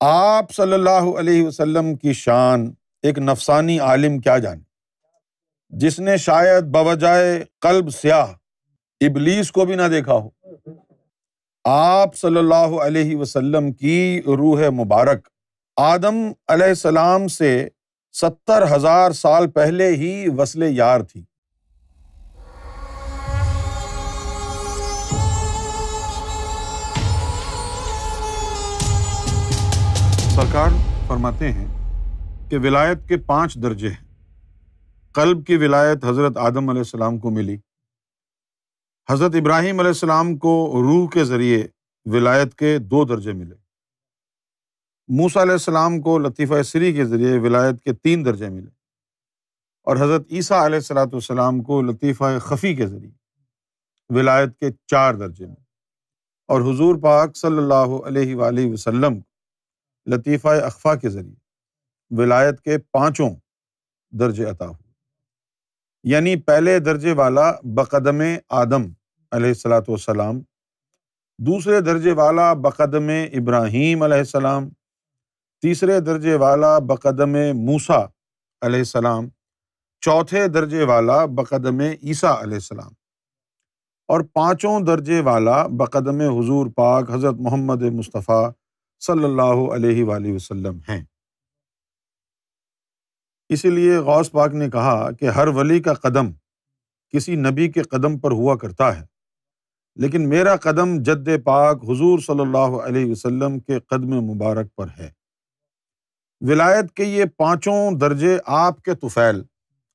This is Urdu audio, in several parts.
آپ صلی اللہ علیہ وسلم کی شان ایک نفسانی عالم کیا جانے، جس نے شاید بوجائے قلب سیاہ ابلیس کو بھی نہ دیکھا ہو۔ آپ صلی اللہ علیہ وسلم کی روح مبارک آدم علیہ السلام سے 70,000 سال پہلے ہی وصل یار تھی۔ سرکار فرماتے ہیں کہ ولایت کے 5 درجے ہیں۔ قلب کی ولایت حضرت آدم علیہ السلام کو ملی، حضرت ابراہیم علیہ السلام کو روح کے ذریعے ولایت کے 2 درجے ملے، موسیٰ علیہ السلام کو لطیفہ سری کے ذریعے ولایت کے 3 درجے ملے، اور حضرت عیسیٰ علیہ السلام کو لطیفہ خفی کے ذریعے ولایت کے 4 درجے ملے، اور حضور پاک صلی اللہ علیہ وآلہ وسلم لطیفہ اخفا کے ذریعے ولایت کے 5 درجے عطا ہوئے۔ یعنی پہلے درجے والا بقدم آدم علیہ السلام، دوسرے درجے والا بقدم ابراہیم علیہ السلام، تیسرے درجے والا بقدم موسیٰ علیہ السلام، چوتھے درجے والا بقدم عیسیٰ علیہ السلام، اور 5 درجے والا بقدم حضور پاک حضرت محمد مصطفیٰ صلی اللہ علیہ وآلہ وسلم ہیں۔ اسی لیے غوث پاک نے کہا کہ ہر ولی کا قدم کسی نبی کے قدم پر ہوا کرتا ہے، لیکن میرا قدم جد پاک حضور صلی اللہ علیہ وسلم کے قدم مبارک پر ہے۔ ولایت کے یہ 5 درجے آپ کے طفیل،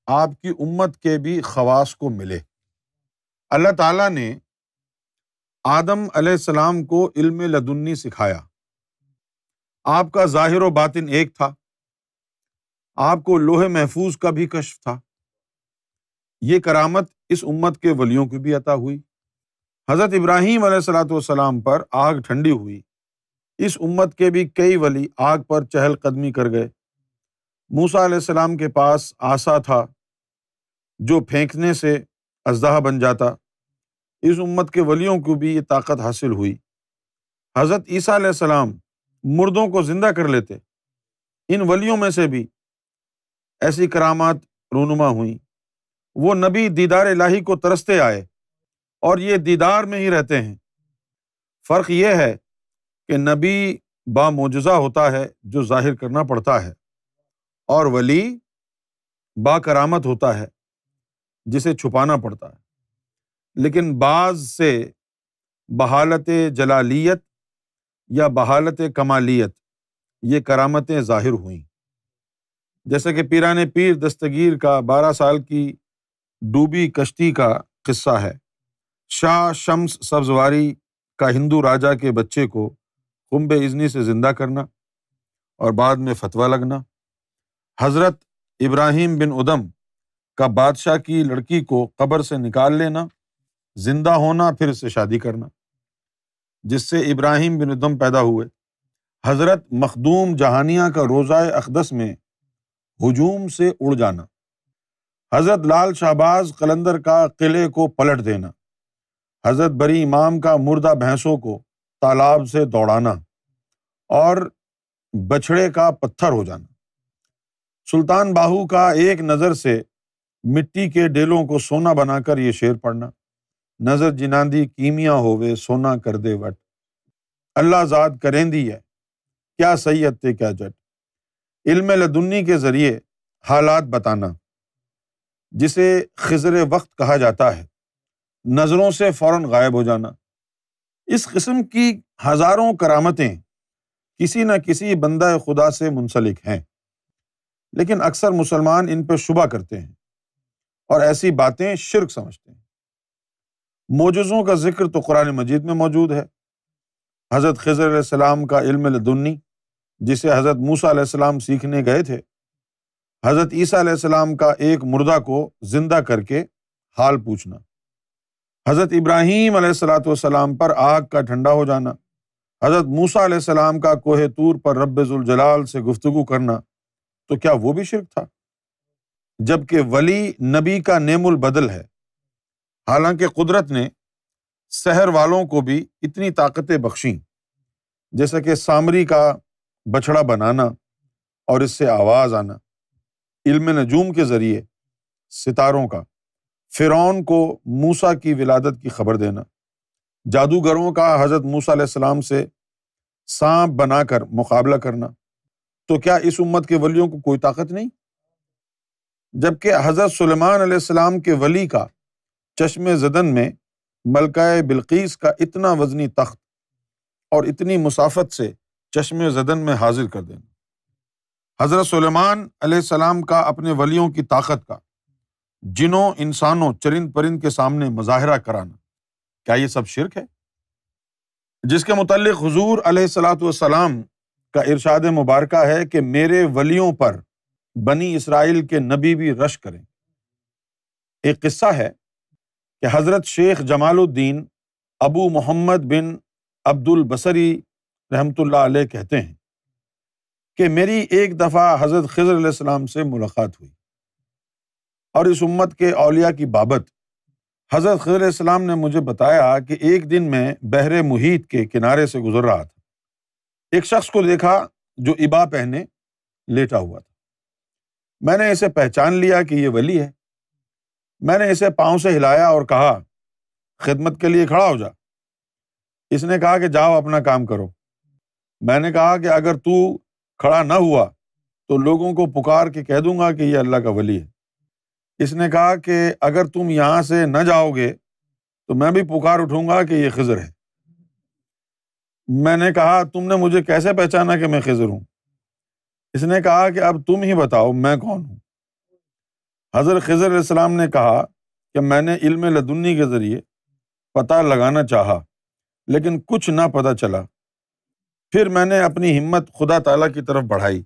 آپ کی امت کے بھی خواص کو ملے۔ اللہ تعالیٰ نے آدم علیہ السلام کو علم لدنی سکھایا۔ آپ کا ظاہر و باطن ایک تھا، آپ کو لوح محفوظ کا بھی کشف تھا۔ یہ کرامت اس امت کے ولیوں کو بھی عطا ہوئی۔ حضرت ابراہیم علیہ السلام پر آگ ٹھنڈی ہوئی، اس امت کے بھی کئی ولی آگ پر چہل قدمی کر گئے۔ موسیٰ علیہ السلام کے پاس عصا تھا جو پھینکنے سے اژدہا بن جاتا، اس امت کے ولیوں کو بھی یہ طاقت حاصل ہوئی۔ حضرت عیسیٰ علیہ السلام مردوں کو زندہ کر لیتے، ان ولیوں میں سے بھی ایسی کرامات رونما ہوئیں۔ وہ نبی دیدار الہی کو ترستے آئے اور یہ دیدار میں ہی رہتے ہیں۔ فرق یہ ہے کہ نبی با معجزہ ہوتا ہے جو ظاہر کرنا پڑتا ہے، اور ولی با کرامت ہوتا ہے جسے چھپانا پڑتا ہے۔ لیکن بعض سے بحالت جلالیت یا بحالت کمالیت یہ کرامتیں ظاہر ہوئیں، جیسے کہ پیران پیر دستگیر کا 12 سال کی ڈوبی کشتی کا قصہ ہے، شاہ شمس سبزواری کا ہندو راجا کے بچے کو خنب اذنی سے زندہ کرنا اور بعد میں فتویٰ لگنا، حضرت ابراہیم بن ادم کا بادشاہ کی لڑکی کو قبر سے نکال لینا، زندہ ہونا، پھر اس سے شادی کرنا، جس سے ابراہیم بن ادم پیدا ہوئے، حضرت مخدوم جہانیہ کا روضہ اقدس میں ہجوم سے اڑ جانا، حضرت لال شہباز قلندر کا قلعے کو پلٹ دینا، حضرت بری امام کا مردہ بھینسوں کو تالاب سے دوڑانا اور بچھڑے کا پتھر ہو جانا، سلطان باہو کا ایک نظر سے مٹی کے ڈیلوں کو سونا بنا کر یہ شعر پڑھنا، نظر جناندی کیمیا ہووے سونا کر دے وٹ، اللہ ذات کریندی ہے کیا سید تے کیا جٹ، علم لدنی کے ذریعے حالات بتانا، جسے خضر وقت کہا جاتا ہے، نظروں سے فوراً غائب ہو جانا۔ اس قسم کی ہزاروں کرامتیں کسی نہ کسی بندہ خدا سے منسلک ہیں، لیکن اکثر مسلمان ان پہ شبہ کرتے ہیں اور ایسی باتیں شرک سمجھتے ہیں۔ معجزوں کا ذکر تو قرآن مجید میں موجود ہے۔ حضرت خضر علیہ السلام کا علم لدنی جسے حضرت موسیٰ علیہ السلام سیکھنے گئے تھے، حضرت عیسیٰ علیہ السلام کا ایک مردہ کو زندہ کر کے حال پوچھنا، حضرت ابراہیم علیہ السلام پر آگ کا ٹھنڈا ہو جانا، حضرت موسیٰ علیہ السلام کا کوہ طور پر رب ذوالجلال سے گفتگو کرنا، تو کیا وہ بھی شرک تھا؟ جبکہ ولی نبی کا نعم البدل ہے۔ حالانکہ قدرت نے سحر والوں کو بھی اتنی طاقتیں بخشیں، جیسا کہ سامری کا بچھڑا بنانا اور اس سے آواز آنا، علم نجوم کے ذریعے ستاروں کا، فرعون کو موسیٰ کی ولادت کی خبر دینا، جادوگروں کا حضرت موسیٰ علیہ السلام سے سانپ بنا کر مقابلہ کرنا، تو کیا اس امت کے ولیوں کو کوئی طاقت نہیں؟ جبکہ حضرت سلیمان علیہ السلام کے ولی کا چشم زدن میں ملکہ بلقیس کا اتنا وزنی تخت اور اتنی مسافت سے چشم زدن میں حاضر کر دینا، حضرت سلیمان علیہ السلام کا اپنے ولیوں کی طاقت کا جنوں، انسانوں، چرند پرند کے سامنے مظاہرہ کرانا، کیا یہ سب شرک ہے؟ جس کے متعلق حضور علیہ الصلاۃ والسلام کا ارشاد مبارکہ ہے کہ میرے ولیوں پر بنی اسرائیل کے نبی بھی رشک کریں۔ ایک قصہ ہے کہ حضرت شیخ جمال الدین ابو محمد بن عبد البصری رحمۃ اللہ علیہ کہتے ہیں کہ میری ایک دفعہ حضرت خضر علیہ السلام سے ملاقات ہوئی، اور اس امت کے اولیاء کی بابت حضرت خضر علیہ السلام نے مجھے بتایا کہ ایک دن میں بحر محیط کے کنارے سے گزر رہا تھا، ایک شخص کو دیکھا جو عبا پہنے لیٹا ہوا تھا۔ میں نے اسے پہچان لیا کہ یہ ولی ہے۔ میں نے اسے پاؤں سے ہلایا اور کہا خدمت کے لیے کھڑا ہو جا۔ اس نے کہا کہ جاؤ اپنا کام کرو۔ میں نے کہا کہ اگر تو کھڑا نہ ہوا تو لوگوں کو پکار کے کہہ دوں گا کہ یہ اللہ کا ولی ہے۔ اس نے کہا کہ اگر تم یہاں سے نہ جاؤ گے تو میں بھی پکار اٹھوں گا کہ یہ خضر ہے۔ میں نے کہا تم نے مجھے کیسے پہچانا کہ میں خضر ہوں؟ اس نے کہا کہ اب تم ہی بتاؤ میں کون ہوں؟ حضرت خضر علیہ السلام نے کہا کہ میں نے علم لدنی کے ذریعے پتہ لگانا چاہا لیکن کچھ نہ پتہ چلا۔ پھر میں نے اپنی ہمت خدا تعالیٰ کی طرف بڑھائی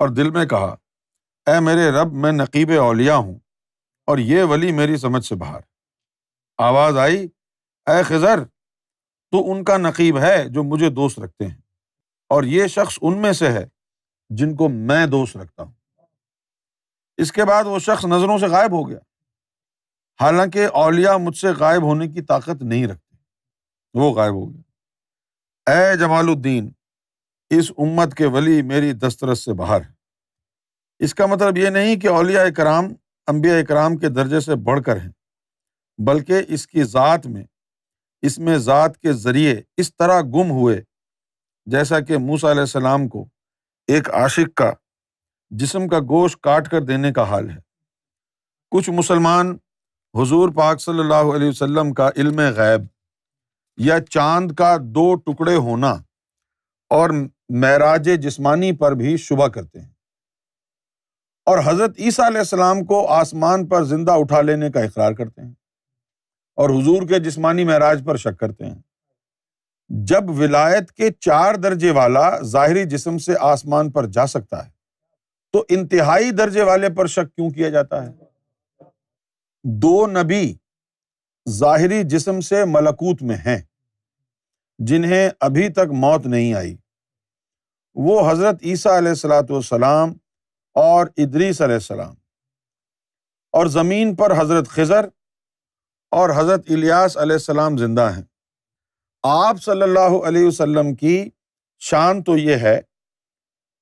اور دل میں کہا اے میرے رب، میں نقیب اولیاء ہوں اور یہ ولی میری سمجھ سے باہر۔ آواز آئی اے خضر، تو ان کا نقیب ہے جو مجھے دوست رکھتے ہیں، اور یہ شخص ان میں سے ہے جن کو میں دوست رکھتا ہوں۔ اس کے بعد وہ شخص نظروں سے غائب ہو گیا، حالانکہ اولیاء مجھ سے غائب ہونے کی طاقت نہیں رکھتے، وہ غائب ہو گیا۔ اے جمال الدین، اس امت کے ولی میری دسترس سے باہر ہے۔ اس کا مطلب یہ نہیں کہ اولیاء کرام انبیاء کرام کے درجے سے بڑھ کر ہیں، بلکہ اس کی ذات میں، اس میں ذات کے ذریعے اس طرح گم ہوئے جیسا کہ موسیٰ علیہ السلام کو ایک عاشق کا جسم کا گوشت کاٹ کر دینے کا حال ہے۔ کچھ مسلمان حضور پاک صلی اللہ علیہ وسلم کا علم غیب یا چاند کا 2 ٹکڑے ہونا اور معراج جسمانی پر بھی شبہ کرتے ہیں، اور حضرت عیسیٰ علیہ السلام کو آسمان پر زندہ اٹھا لینے کا اقرار کرتے ہیں، اور حضور کے جسمانی معراج پر شک کرتے ہیں۔ جب ولایت کے 4 درجے والا ظاہری جسم سے آسمان پر جا سکتا ہے تو انتہائی درجے والے پر شک کیوں کیا جاتا ہے؟ 2 نبی ظاہری جسم سے ملکوت میں ہیں جنہیں ابھی تک موت نہیں آئی، وہ حضرت عیسیٰ علیہ الصلوۃ والسلام اور ادریس علیہ السلام، اور زمین پر حضرت خضر اور حضرت الیاس علیہ السلام زندہ ہیں۔ آپ صلی اللہ علیہ وسلم کی شان تو یہ ہے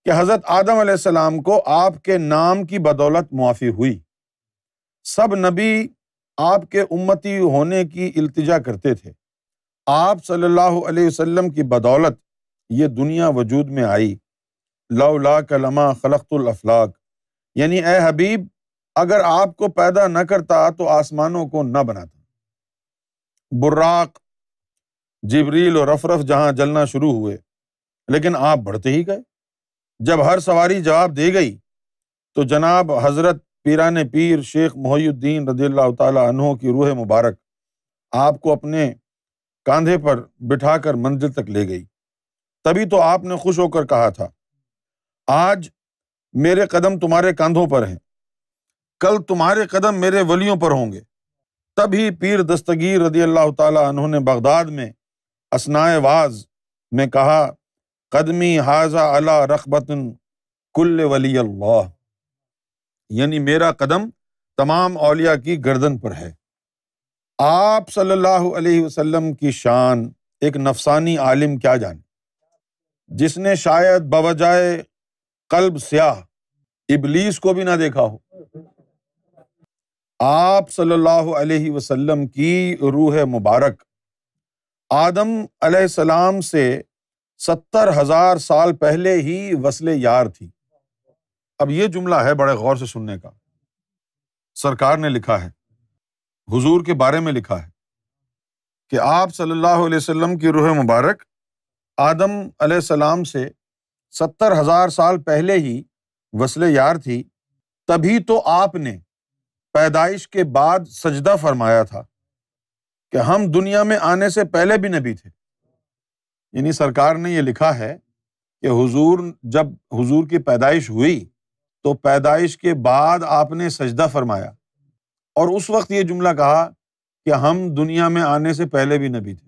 کہ حضرت آدم علیہ السلام کو آپ کے نام کی بدولت معافی ہوئی۔ سب نبی آپ کے امتی ہونے کی التجا کرتے تھے، آپ صلی اللہ علیہ وسلم کی بدولت یہ دنیا وجود میں آئی۔ لولاک لما خلقت الافلاک، یعنی اے حبیب، اگر آپ کو پیدا نہ کرتا تو آسمانوں کو نہ بناتا۔ براق، جبریل اور رفرف جہاں جلنا شروع ہوئے، لیکن آپ بڑھتے ہی گئے۔ جب ہر سواری جواب دے گئی تو جناب حضرت پیران پیر شیخ محی الدین رضی اللہ تعالی عنہ کی روح مبارک آپ کو اپنے کاندھے پر بٹھا کر منزل تک لے گئی۔ تبھی تو آپ نے خوش ہو کر کہا تھا آج میرے قدم تمہارے کاندھوں پر ہیں، کل تمہارے قدم میرے ولیوں پر ہوں گے۔ تبھی پیر دستگیر رضی اللہ تعالی عنہ نے بغداد میں اثناء واعظ میں کہا قدمی ھذا علی رقبۃ کل ولی اللہ، یعنی میرا قدم تمام اولیاء کی گردن پر ہے۔ آپ صلی اللہ علیہ وسلم کی شان ایک نفسانی عالم کیا جانے۔ جس نے شاید بوجائے قلب سیاہ ابلیس کو بھی نہ دیکھا ہو۔ آپ صلی اللہ علیہ وسلم کی روح مبارک آدم علیہ السلام سے 70,000 سال پہلے ہی وصل یار تھی۔ اب یہ جملہ ہے بڑے غور سے سننے کا۔ سرکار نے لکھا ہے، حضور کے بارے میں لکھا ہے کہ آپ صلی اللہ علیہ وسلم کی روح مبارک آدم علیہ السلام سے 70,000 سال پہلے ہی وصل یار تھی، تبھی تو آپ نے پیدائش کے بعد سجدہ فرمایا تھا کہ ہم دنیا میں آنے سے پہلے بھی نبی تھے۔ یعنی سرکار نے یہ لکھا ہے کہ جب حضور کی پیدائش ہوئی تو پیدائش کے بعد آپ نے سجدہ فرمایا، اور اس وقت یہ جملہ کہا کہ ہم دنیا میں آنے سے پہلے بھی نبی تھے۔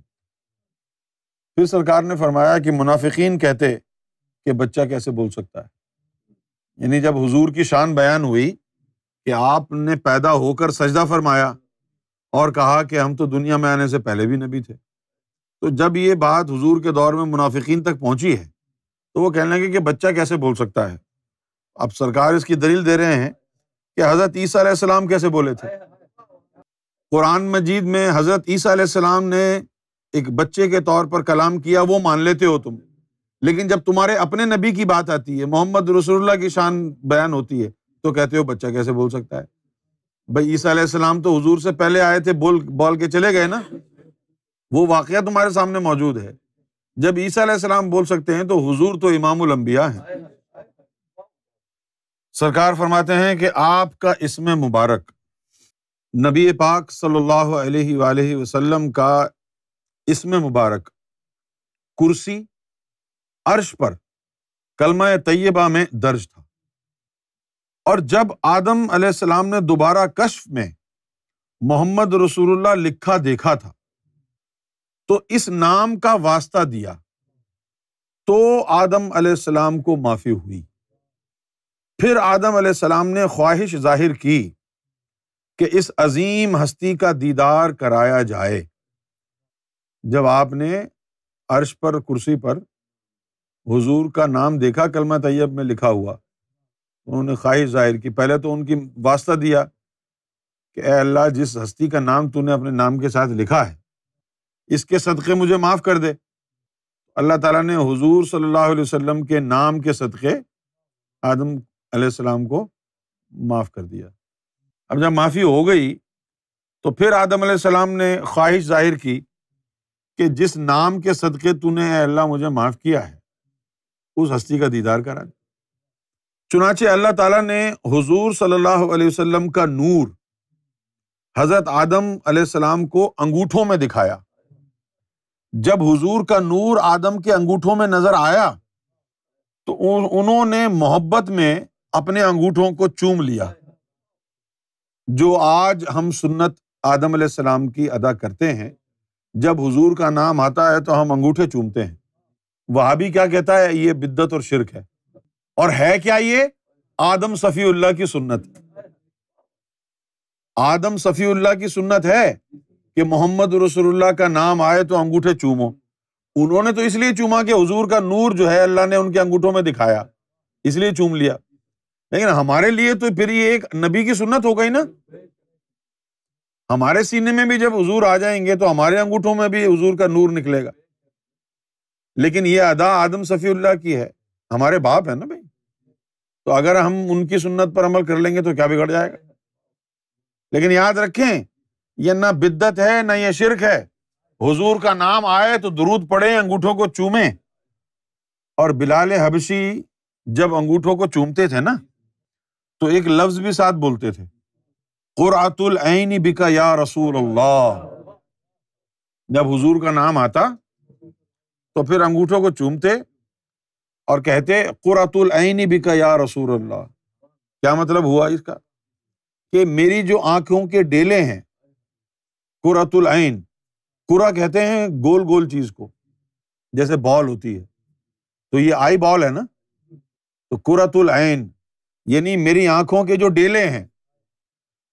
پھر سرکار نے فرمایا کہ منافقین کہتے کہ بچہ کیسے بول سکتا ہے۔ یعنی جب حضور کی شان بیان ہوئی کہ آپ نے پیدا ہو کر سجدہ فرمایا اور کہا کہ ہم تو دنیا میں آنے سے پہلے بھی نبی تھے، تو جب یہ بات حضور کے دور میں منافقین تک پہنچی ہے تو وہ کہنے لگے کہ بچہ کیسے بول سکتا ہے۔ اب سرکار اس کی دلیل دے رہے ہیں کہ حضرت عیسیٰ علیہ السلام کیسے بولے تھے۔ قرآن مجید میں حضرت عیسیٰ علیہ السلام نے ایک بچے کے طور پر کلام کیا، وہ مان لیتے ہو تم، لیکن جب تمہارے اپنے نبی کی بات آتی ہے، محمد رسول اللہ کی شان بیان ہوتی ہے، تو کہتے ہو بچہ کیسے بول سکتا ہے۔ بھائی عیسیٰ علیہ السلام تو حضور سے پہلے آئے تھے، بول کے چلے گئے نا، وہ واقعہ تمہارے سامنے موجود ہے۔ جب عیسیٰ علیہ السلام بول سکتے ہیں تو حضور تو امام الانبیاء ہیں۔ سرکار فرماتے ہیں کہ آپ کا اسم مبارک، نبی پاک صلی اللہ علیہ وآلہ وسلم کا اسم مبارک کرسی، عرش پر کلمہ طیبہ میں درج تھا، اور جب آدم علیہ السلام نے دوبارہ کشف میں محمد رسول اللہ لکھا دیکھا تھا تو اس نام کا واسطہ دیا تو آدم علیہ السلام کو معافی ہوئی۔ پھر آدم علیہ السلام نے خواہش ظاہر کی کہ اس عظیم ہستی کا دیدار کرایا جائے۔ جب آپ نے عرش پر کرسی پر حضور کا نام دیکھا کلمہ طیب میں لکھا ہوا، انہوں نے خواہش ظاہر کی۔ پہلے تو ان کی واسطہ دیا کہ اے اللہ، جس ہستی کا نام تو نے اپنے نام کے ساتھ لکھا ہے اس کے صدقے مجھے معاف کر دے۔ اللہ تعالیٰ نے حضور صلی اللہ علیہ وسلم کے نام کے صدقے آدم علیہ السلام کو معاف کر دیا۔ اب جب معافی ہو گئی تو پھر آدم علیہ السلام نے خواہش ظاہر کی کہ جس نام کے صدقے تو نے اے اللہ مجھے معاف کیا ہے اس ہستی کا دیدار کرا دے۔ چنانچہ اللہ تعالیٰ نے حضور صلی اللہ علیہ وسلم کا نور حضرت آدم علیہ السلام کو انگوٹھوں میں دکھایا۔ جب حضور کا نور آدم کے انگوٹھوں میں نظر آیا تو انہوں نے محبت میں اپنے انگوٹھوں کو چوم لیا، جو آج ہم سنت آدم علیہ السلام کی ادا کرتے ہیں۔ جب حضور کا نام آتا ہے تو ہم انگوٹھے چومتے ہیں۔ وہابی کیا کہتا ہے؟ یہ بدعت اور شرک ہے۔ اور ہے کیا؟ یہ آدم صفی اللہ کی سنت۔ آدم صفی اللہ کی سنت ہے کہ محمد رسول اللہ کا نام آئے تو انگوٹھے چومو۔ انہوں نے تو اس لیے چوما کہ حضور کا نور جو ہے اللہ نے ان کے انگوٹھوں میں دکھایا، اس لیے چوم لیا۔ لیکن ہمارے لیے تو پھر یہ ایک نبی کی سنت ہو گئی نا۔ ہمارے سینے میں بھی جب حضور آ جائیں گے تو ہمارے انگوٹھوں میں بھی حضور کا نور نکلے گا۔ لیکن یہ ادا آدم صفی اللہ کی ہے، ہمارے باپ ہے نا بھائی، تو اگر ہم ان کی سنت پر عمل کر لیں گے تو کیا بگڑ جائے گا؟ لیکن یاد رکھیں، یہ نہ بدعت ہے نہ یہ شرک ہے۔ حضور کا نام آئے تو درود پڑھیں، انگوٹھوں کو چومیں۔ اور بلال حبشی جب انگوٹھوں کو چومتے تھے نا تو ایک لفظ بھی ساتھ بولتے تھے، قرۃ العین بک یا رسول اللہ۔ جب حضور کا نام آتا تو پھر انگوٹھوں کو چومتے اور کہتے قرۃ العین بک یا رسول اللہ۔ کیا مطلب ہوا اس کا؟ کہ میری جو آنکھوں کے ڈیلے ہیں، قرۃ العین، قرہ کہتے ہیں گول گول چیز کو، جیسے بال ہوتی ہے تو یہ آئی بال ہے نا، تو قرۃ العین یعنی میری آنکھوں کے جو ڈیلے ہیں۔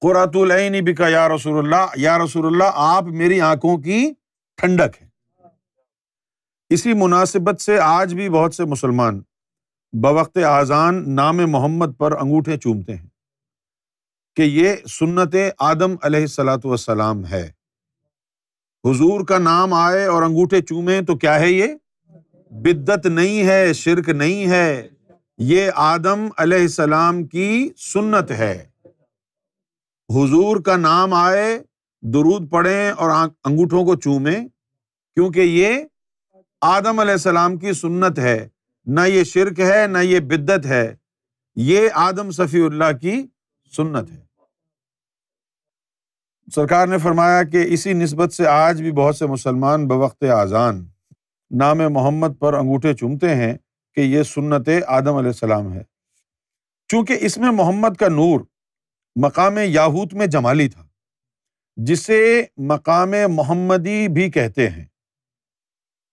قرۃ العین بک یا رسول اللہ، یا رسول اللہ آپ میری آنکھوں کی ٹھنڈک ہے۔ اسی مناسبت سے آج بھی بہت سے مسلمان بوقت اذان نام محمد پر انگوٹھے چومتے ہیں کہ یہ سنت آدم علیہ الصلاۃ والسلام ہے۔ حضور کا نام آئے اور انگوٹھے چومیں تو کیا ہے؟ یہ بدعت نہیں ہے، شرک نہیں ہے، یہ آدم علیہ السلام کی سنت ہے۔ حضور کا نام آئے، درود پڑھیں اور انگوٹھوں کو چومیں، کیونکہ یہ آدم علیہ السلام کی سنت ہے، نہ یہ شرک ہے نہ یہ بدعت ہے، یہ آدم صفی اللہ کی سنت ہے۔ سرکار نے فرمایا کہ اسی نسبت سے آج بھی بہت سے مسلمان بوقت اذان نام محمد پر انگوٹھے چومتے ہیں کہ یہ سنت آدم علیہ السلام ہے، چونکہ اس میں محمد کا نور مقام یاہوت میں جمالی تھا، جسے مقام محمدی بھی کہتے ہیں،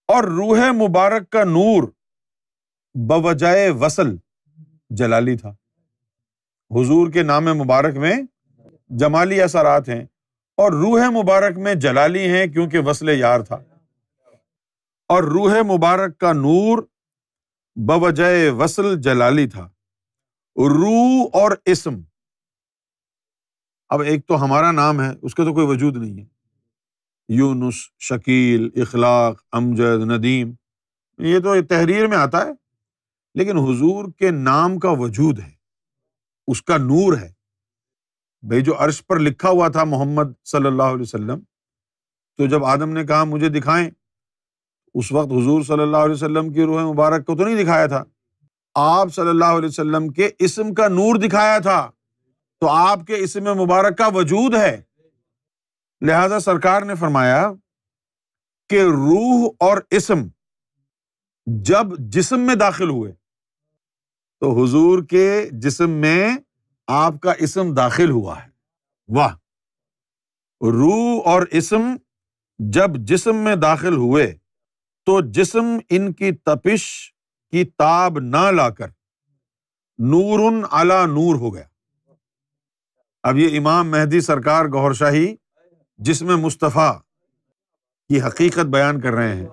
اور روح مبارک کا نور بوجائے وصل جلالی تھا۔ حضور کے نام مبارک میں جمالی اثرات ہیں اور روح مبارک میں جلالی ہیں، کیونکہ وصل یار تھا، اور روح مبارک کا نور بوجائے وصل جلالی تھا۔ روح اور اسم، اب ایک تو ہمارا نام ہے، اس کا تو کوئی وجود نہیں ہے، یونس، شکیل، اخلاق، امجد، ندیم، یہ تو تحریر میں آتا ہے، لیکن حضور کے نام کا وجود ہے، اس کا نور ہے۔ بھئی جو عرش پر لکھا ہوا تھا محمد صلی اللہ علیہ وسلم، تو جب آدم نے کہا مجھے دکھائیں، اس وقت حضور صلی اللہ علیہ وسلم کی روح مبارک کو تو نہیں دکھایا تھا، آپ صلی اللہ علیہ وسلم کے اسم کا نور دکھایا تھا، تو آپ کے اسم مبارک کا وجود ہے۔ لہذا سرکار نے فرمایا کہ روح اور اسم جب جسم میں داخل ہوئے تو حضور کے جسم میں آپ کا اسم داخل ہوا ہے۔ واہ! روح اور اسم جب جسم میں داخل ہوئے تو جسم ان کی تپش کی تاب نہ لا کر نور علی نور ہو گیا۔ اب یہ امام مہدی سرکار گوھر شاہی جسم مصطفیٰ کی حقیقت بیان کر رہے ہیں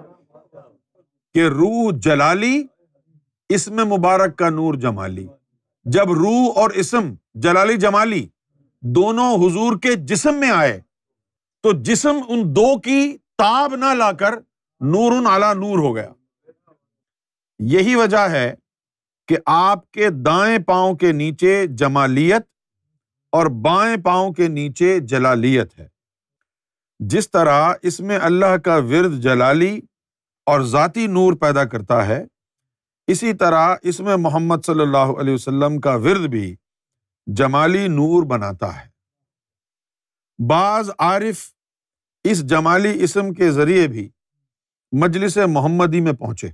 کہ روح جلالی، اسم مبارک کا نور جمالی۔ جب روح اور اسم جلالی جمالی دونوں حضور کے جسم میں آئے تو جسم ان دو کی تاب نہ لا کر نور علی نور ہو گیا۔ یہی وجہ ہے کہ آپ کے دائیں پاؤں کے نیچے جمالیت اور بائیں پاؤں کے نیچے جلالیت ہے۔ جس طرح اس میں اللہ کا ورد جلالی اور ذاتی نور پیدا کرتا ہے، اسی طرح اس میں محمد صلی اللہ علیہ وسلم کا ورد بھی جمالی نور بناتا ہے۔ بعض عارف اس جمالی اسم کے ذریعے بھی مجلس محمدی میں پہنچے۔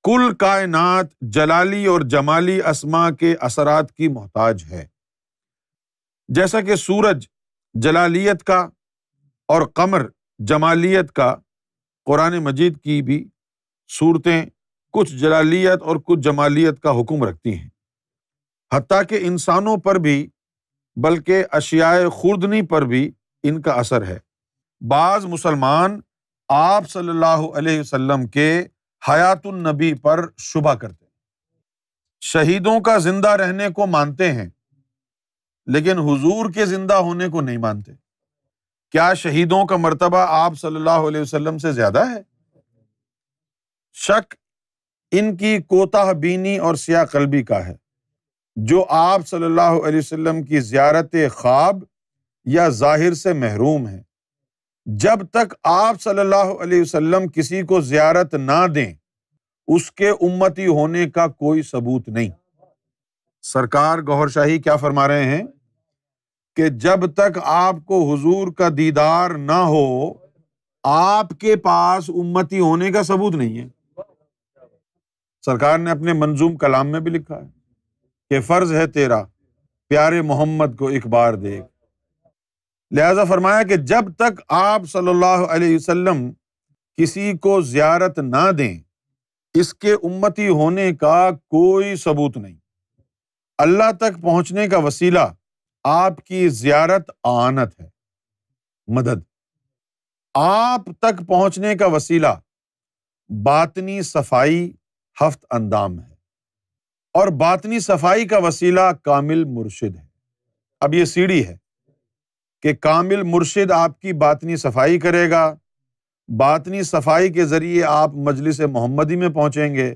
کل کائنات جلالی اور جمالی اسما کے اثرات کی محتاج ہے، جیسا کہ سورج جلالیت کا اور قمر جمالیت کا۔ قرآن مجید کی بھی صورتیں کچھ جلالیت اور کچھ جمالیت کا حکم رکھتی ہیں، حتیٰ کہ انسانوں پر بھی، بلکہ اشیاء خوردنی پر بھی ان کا اثر ہے۔ بعض مسلمان آپ صلی اللہ علیہ وسلم کے حیات النبی پر شبہ کرتے ہیں، شہیدوں کا زندہ رہنے کو مانتے ہیں، لیکن حضور کے زندہ ہونے کو نہیں مانتے۔ کیا شہیدوں کا مرتبہ آپ صلی اللہ علیہ وسلم سے زیادہ ہے؟ شک ان کی کوتاہ بینی اور سیاہ قلبی کا ہے، جو آپ صلی اللہ علیہ وسلم کی زیارت خواب یا ظاہر سے محروم ہیں۔ جب تک آپ صلی اللہ علیہ وسلم کسی کو زیارت نہ دیں، اس کے امتی ہونے کا کوئی ثبوت نہیں۔ سرکار گوھر شاہی کیا فرما رہے ہیں کہ جب تک آپ کو حضور کا دیدار نہ ہو، آپ کے پاس امتی ہونے کا ثبوت نہیں ہے۔ سرکار نے اپنے منظوم کلام میں بھی لکھا ہے کہ فرض ہے تیرا پیارے محمد کو ایک بار دیکھ۔ لہذا فرمایا کہ جب تک آپ صلی اللہ علیہ وسلم کسی کو زیارت نہ دیں، اس کے امتی ہونے کا کوئی ثبوت نہیں۔ اللہ تک پہنچنے کا وسیلہ آپ کی زیارت اعانت ہے، مدد۔ آپ تک پہنچنے کا وسیلہ باطنی صفائی ہفت اندام ہے، اور باطنی صفائی کا وسیلہ کامل مرشد ہے۔ اب یہ سیڑھی ہے کہ کامل مرشد آپ کی باطنی صفائی کرے گا، باطنی صفائی کے ذریعے آپ مجلس محمدی میں پہنچیں گے،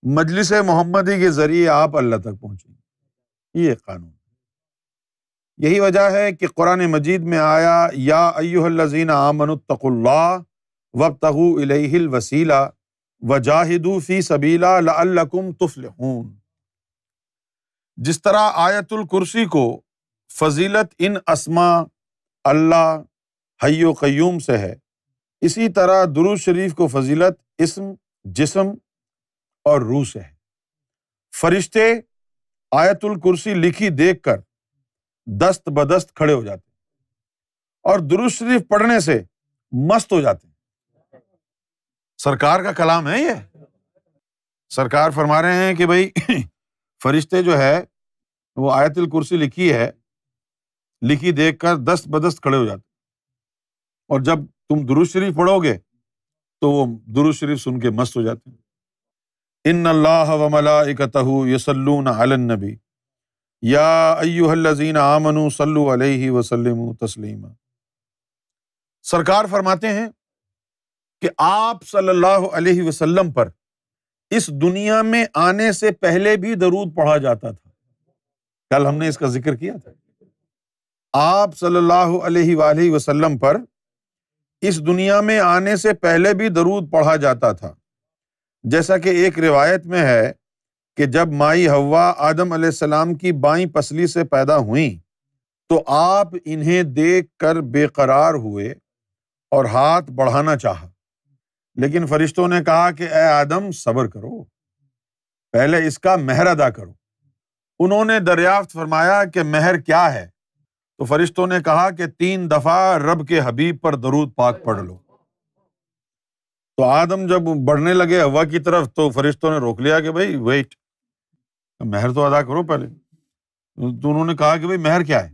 مجلس محمدی کے ذریعے آپ اللہ تک پہنچیں گے۔ یہ قانون، یہی وجہ ہے کہ قرآن مجید میں آیا یا ایھا الذین آمنوا اتقوا اللہ وابتغوا الیہ الوسیلہ وجاہدوا فی سبیلہ لعلکم تفلحون۔ جس طرح آیت الکرسی کو فضیلت ان اسماء اللہ حی و قیوم سے ہے، اسی طرح درود شریف کو فضیلت اسم، جسم اور روح سے ہے۔ فرشتے آیت الکرسی لکھی دیکھ کر دست بدست کھڑے ہو جاتے ہیں اور درود شریف پڑھنے سے مست ہو جاتے ہیں۔ سرکار کا کلام ہے یہ۔ سرکار فرما رہے ہیں کہ بھائی فرشتے جو ہے وہ آیت الکرسی لکھی ہے، لکھی دیکھ کر دست بدست کھڑے ہو جاتے ہیں، اور جب تم درود شریف پڑھو گے تو وہ درود شریف سن کے مست ہو جاتے ہیں۔ ان اللہ و ملائکتہ یصلون علی النبی یا ایھا الذین آمنوا صلوا علیہ وسلموا تسلیما۔ سرکار فرماتے ہیں کہ آپ صلی اللہ علیہ وسلم پر اس دنیا میں آنے سے پہلے بھی درود پڑھا جاتا تھا۔ کل ہم نے اس کا ذکر کیا تھا۔ آپ صلی اللہ علیہ وآلہ وسلم پر اس دنیا میں آنے سے پہلے بھی درود پڑھا جاتا تھا، جیسا کہ ایک روایت میں ہے کہ جب مائی حوا آدم علیہ السلام کی بائیں پسلی سے پیدا ہوئیں تو آپ انہیں دیکھ کر بے قرار ہوئے اور ہاتھ بڑھانا چاہا، لیکن فرشتوں نے کہا کہ اے آدم صبر کرو، پہلے اس کا مہر ادا کرو۔ انہوں نے دریافت فرمایا کہ مہر کیا ہے؟ تو فرشتوں نے کہا کہ 3 دفعہ رب کے حبیب پر درود پاک پڑھ لو۔ تو آدم جب بڑھنے لگے حوا کی طرف تو فرشتوں نے روک لیا کہ بھائی ویٹ، مہر تو ادا کرو پہلے۔ تو انہوں نے کہا کہ بھائی مہر کیا ہے؟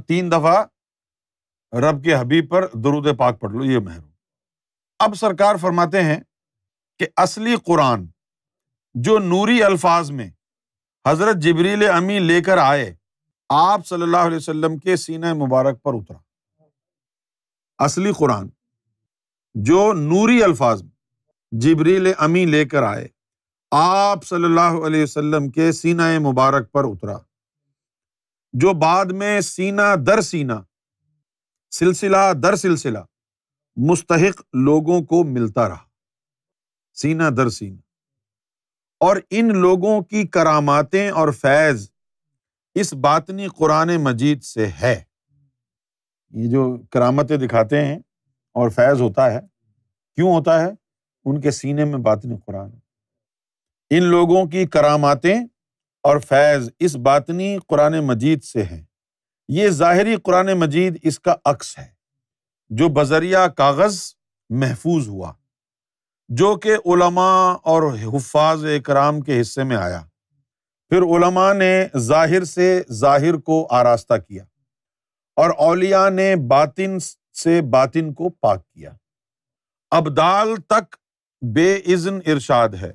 3 دفعہ رب کے حبیب پر درود پاک پڑھ لو، یہ مہر۔ اب سرکار فرماتے ہیں کہ اصلی قرآن جو نوری الفاظ میں حضرت جبریل امی لے کر آئے، آپ صلی اللہ علیہ وسلم کے سینہ مبارک پر اترا۔ اصلی قرآن جو نوری الفاظ میں جبریل امی لے کر آئے، آپ صلی اللہ علیہ وسلم کے سینہ مبارک پر اترا، جو بعد میں سینہ در سینہ، سلسلہ در سلسلہ مستحق لوگوں کو ملتا رہا، سینہ در سینہ۔ اور ان لوگوں کی کراماتیں اور فیض اس باطنی قرآن مجید سے ہے۔ یہ جو کرامتیں دکھاتے ہیں اور فیض ہوتا ہے، کیوں ہوتا ہے؟ ان کے سینے میں باطنی قرآن ہے۔ ان لوگوں کی کراماتیں اور فیض اس باطنی قرآن مجید سے ہیں۔ یہ ظاہری قرآن مجید اس کا عکس ہے، جو بذریعہ کاغذ محفوظ ہوا، جو کہ علماء اور حفاظ کرام کے حصے میں آیا، پھر علماء نے ظاہر سے ظاہر کو آراستہ کیا، اور اولیاء نے باطن سے باطن کو پاک کیا۔ ابدال تک بے اذن ارشاد ہے،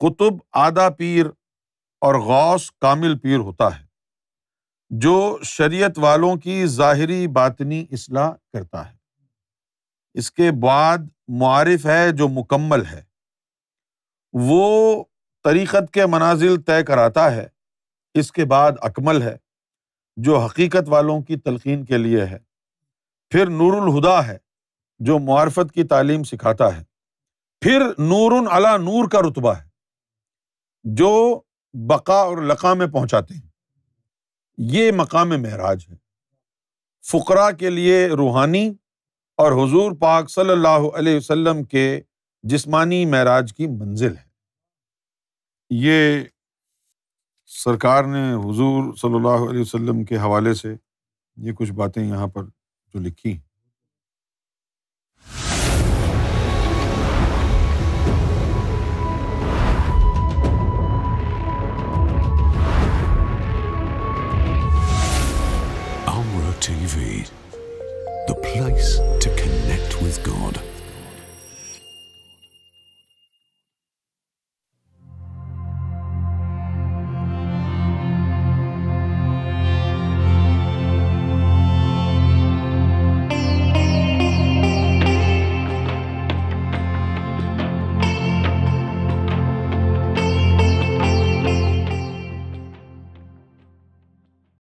قطب آدھا پیر اور غوث کامل پیر ہوتا ہے، جو شریعت والوں کی ظاہری باطنی اصلاح کرتا ہے۔ اس کے بعد معارف ہے جو مکمل ہے، وہ طریقت کے منازل طے کراتا ہے۔ اس کے بعد اکمل ہے، جو حقیقت والوں کی تلقین کے لیے ہے۔ پھر نور الہدا ہے، جو معرفت کی تعلیم سکھاتا ہے۔ پھر نور علی نور کا رتبہ ہے، جو بقا اور لقا میں پہنچاتے ہیں۔ یہ مقام معراج ہے، فقراء کے لیے روحانی اور حضور پاک صلی اللہ علیہ وسلم کے جسمانی معراج کی منزل ہے۔ یہ سرکار نے حضور صلی اللہ علیہ وسلم کے حوالے سے یہ کچھ باتیں یہاں پر جو لکھی ہیں۔